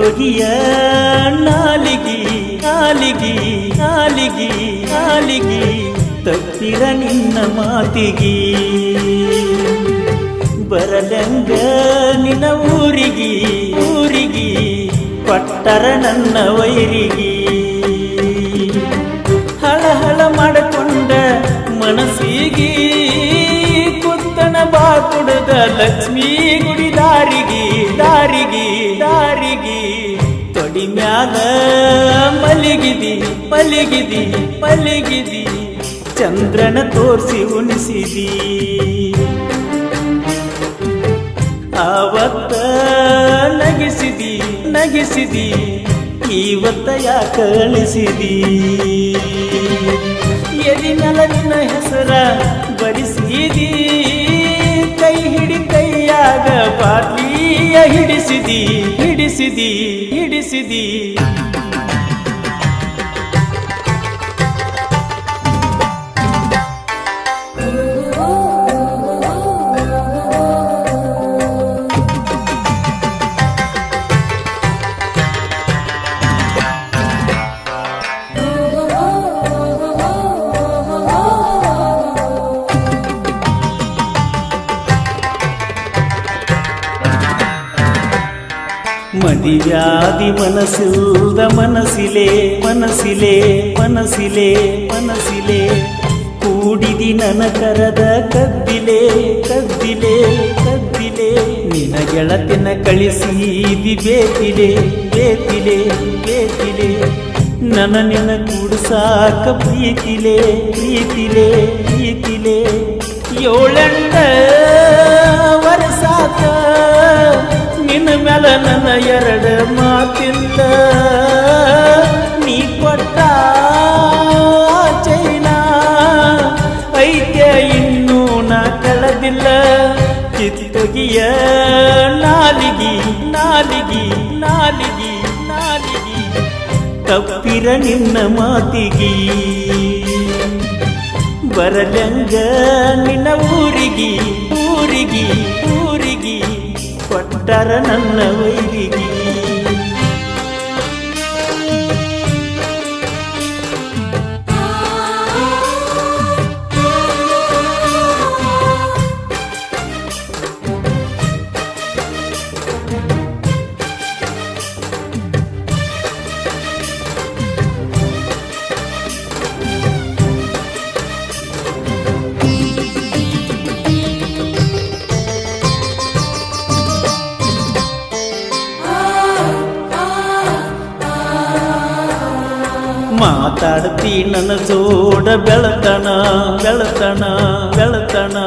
ಕಿತ್ತೊಗಿಯ ನಾಲಿಗಿ ನಾಲಿಗಿ ನಾಲಿಗಿ ನಾಲಿಗಿ ತಪ್ಪಿರ ನಿನ್ನ ಮಾತಿಗಿ ಬರಲಂಗ ನಿನ್ನ ಊರಿಗಿ ಊರಿಗಿ ಕೊಟ್ಟರ ನನ್ನ ವೈರಿಗಿ ಹಳಹಳ ಮಾಡಿಕೊಂಡ ಮನಸ್ಸಿಗಿ ಕುತ್ತನ ಬಾಕುಡದ ಲಕ್ಷ್ಮೀ ಗುಡಿ ದಾರಿಗಿ ದಾರಿಗಿ ದಾರಿಗಿ ತೊಡಿ ಮ್ಯಾಲ ಮಲಗಿದಿ ಮಲಗಿದಿ ಮಲಗಿದಿ ಚಂದ್ರನ ತೋರಿಸಿ ಉಣಿಸಿದಿ ಆವತ್ತ ನಗಿಸಿದಿ ನಗಿಸಿದಿ ಇವತ್ತ ಯಾಕ ಅಳಿಸಿದಿ ಎದಿನಲ ನಿನ್ನ ಹೆಸರ ಬರಿಸಿದಿ ಕೈ ಹಿಡಿ ಕೈಯಾಗ ಬಾಟ್ಲಿಯ ಹಿಡಿಸಿದಿ ಹಿಡಿಸಿದಿ ಹಿಡಿಸಿದಿ ಮದಿವ್ಯಾಧಿ ಮನಸ್ಸಿಲ್ದ ಮನಸ್ಸಿಲೆ ಮನಸ್ಸಿಲೆ ಮನಸ್ಸಿಲೆ ಮನಸ್ಸಿಲೆ ಕೂಡಿದಿ ನನ್ನ ಕರದ ಕದ್ದಿಲೆ ಕದ್ದಿಲೆ ಕದ್ದಿಲೆ ನಿನ್ನ ಗೆಳತಿನ ಕಳಿಸಿದಿ ಬೇತಿಲೆ ಬೇತಿಲೆ ಬೇತಿಲೆ ನನ್ನ ನಿನ್ನ ಕೂಡ್ಸಾಕ ಪ್ರೀತಿಲೆ ಪ್ರೀತಿಲೆ ಪ್ರೀತಿಲೆ ಏಳೆಂಟ ವರ್ಷಾತ ನಿನ್ನ ಮ್ಯಾಲ ನನ್ನ ಎರಡು ಮಾತಿಲ್ಲ ನೀ ಕೊಟ್ಟ ಚೈನಾ ಐತ್ಯ ಇನ್ನೂ ನಾ ಕಳೆದಿಲ್ಲ ಕಿತ್ತೊಗಿಯ ನಾಲಿಗಿ ನಾಲಿಗಿ ನಾಲಿಗಿ ನಾಲಿಗಿ ತಪ್ಪಿರ ನಿನ್ನ ಮಾತಿಗಿ ಬರಲಂಗ ನಿನ್ನ ಊರಿಗಿ ಊರಿಗಿ ಊರಿಗಿ ಕೊಟ್ಟರ ನನ್ನ ವೈರಿಗಿ ಮಾತಾಡ್ತಿ ನನ್ನ ಜೋಡ ಬೆಳತನ ಬೆಳತನ ಬೆಳತನ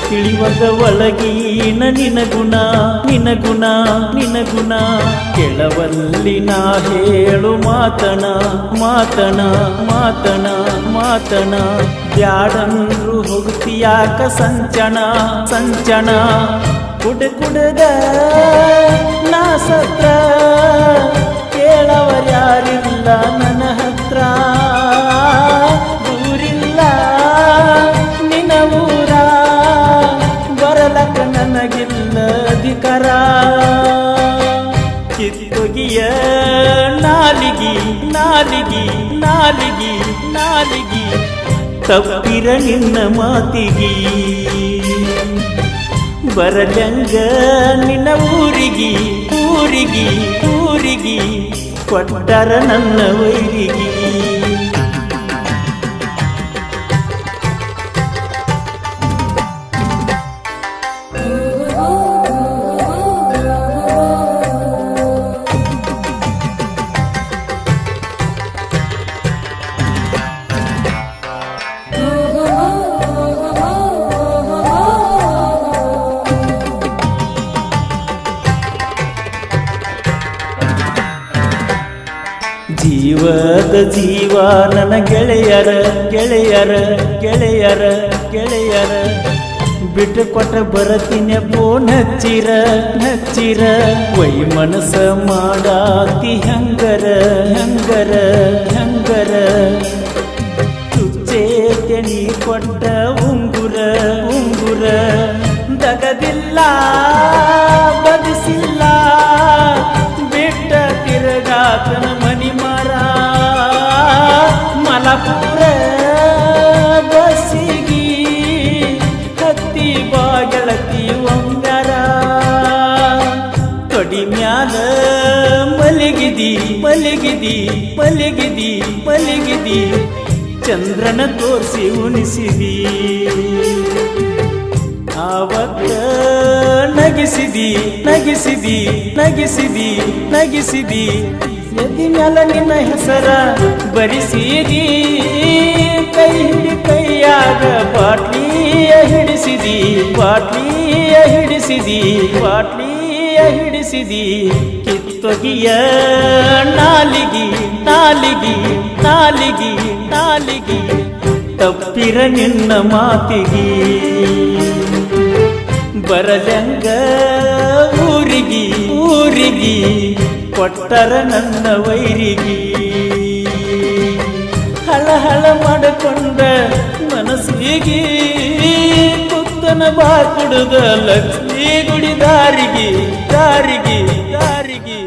ತಿಳಿವಾಗ ಒಳಗಿನ ನಿನಗುಣ ನಿನಗುಣ ನಿನಗುಣ ಕೆಳವಲ್ಲಿ ನಾ ಹೇಳು ಮಾತನ ಮಾತನ ಮಾತನ ಮಾತನ ಬ್ಯಾಡಂದ್ರು ಹೋಗ್ತಿಯಾಕ ಸಂಚಣ ಸಂಚಣ ಕುಡದ ನಾ ಸತ್ರ ಕೇಳವರ್ಯಾರಿಲ್ಲ ನನ್ನ ಹತ್ರ ದೂರಿಲ್ಲ ನಿನ್ನ ಊರ ಬರಲಕ ನನಗಿಲ್ಲ ಅಧಿಕಾರ ಕಿತ್ತೊಗಿಯ ನಾಲಿಗಿ ನಾಲಿಗಿ ನಾಲಿಗಿ ನಾಲಿಗಿ ತಪ್ಪಿರ ನಿನ್ನ ಮಾತಿಗಿ ಬರಲಂಗ ನಿನ್ನ ಊರಿಗಿ ಊರಿಗಿ ಊರಿಗಿ ಕೊಟ್ಟರ ನನ್ನ ವೈರಿಗಿ ಜೀವದ ಜೀವ ನನ್ನ ಗೆಳೆಯರ ಗೆಳೆಯರ ಗೆಳೆಯರ ಗೆಳೆಯರ ಬಿಟ್ಟು ಕೊಟ್ಟ ಬರತೀನಿ ಫೋನ್ ಹಚ್ಚಿರ ಹಚ್ಚಿರ ವೈ ಮನಸ ಮಾಡಾತಿ ಹಂಗರ ಹಂಗರ ಹಂಗರ ಚುಚ್ಚೇತೆ ನೀ ಕೊಟ್ಟ ಉಂಗುರ ಉಂಗುರ ದಗದಿಲ್ಲ ಬದಿಸಿಲ್ಲ ಬಿಟ್ಟ ತೊಡಿ ಮ್ಯಾಲ ಮಲಗಿದಿ ಮಲಗಿದಿ ಮಲಗಿದಿ ಮಲಗಿದಿ ಚಂದ್ರನ ತೋರಿಸಿ ಉಣಿಸಿದಿ ಆವತ್ತ ನಗಿಸಿದಿ ನಗಿಸಿದಿ ನಗಿಸಿದಿ ನಗಿಸಿದಿ ಎದಿ ಮ್ಯಾಲ ನಿನ್ನ ಹೆಸರ ಬರಿಸಿದಿ ಕೈ ಹಿಡಿ ಕೈಯಾಗ ಬಾಟ್ಲಿಯ ಹಿಡಿಸಿದಿ ಬಾಟ್ಲಿಯ ಹಿಡಿಸಿದಿ ಬಾಟ್ಲಿಯ ಹಿಡಿಸಿದಿ ಕಿತ್ತೊಗಿಯ ನಾಲಿಗಿ ನಾಲಿಗಿ ನಾಲಿಗಿ ನಾಲಿಗಿ ತಪ್ಪಿರ ನಿನ್ನ ಮಾತಿಗಿ ಬರದಂಗ ಊರಿಗಿ ಊರಿಗಿ ಕೊಟ್ಟರ ನನ್ನ ವೈರಿಗಿ ಹಳ ಹಳ ಮಾಡಿಕೊಂಡ ಮನಸ್ಸಿಗೆ ಕುತ್ತನ ಬಾ ಕುಡುದ ಲಕ್ಷ್ಮೀ ಗುಡಿ ದಾರಿಗೆ ದಾರಿಗೆ ದಾರಿಗೆ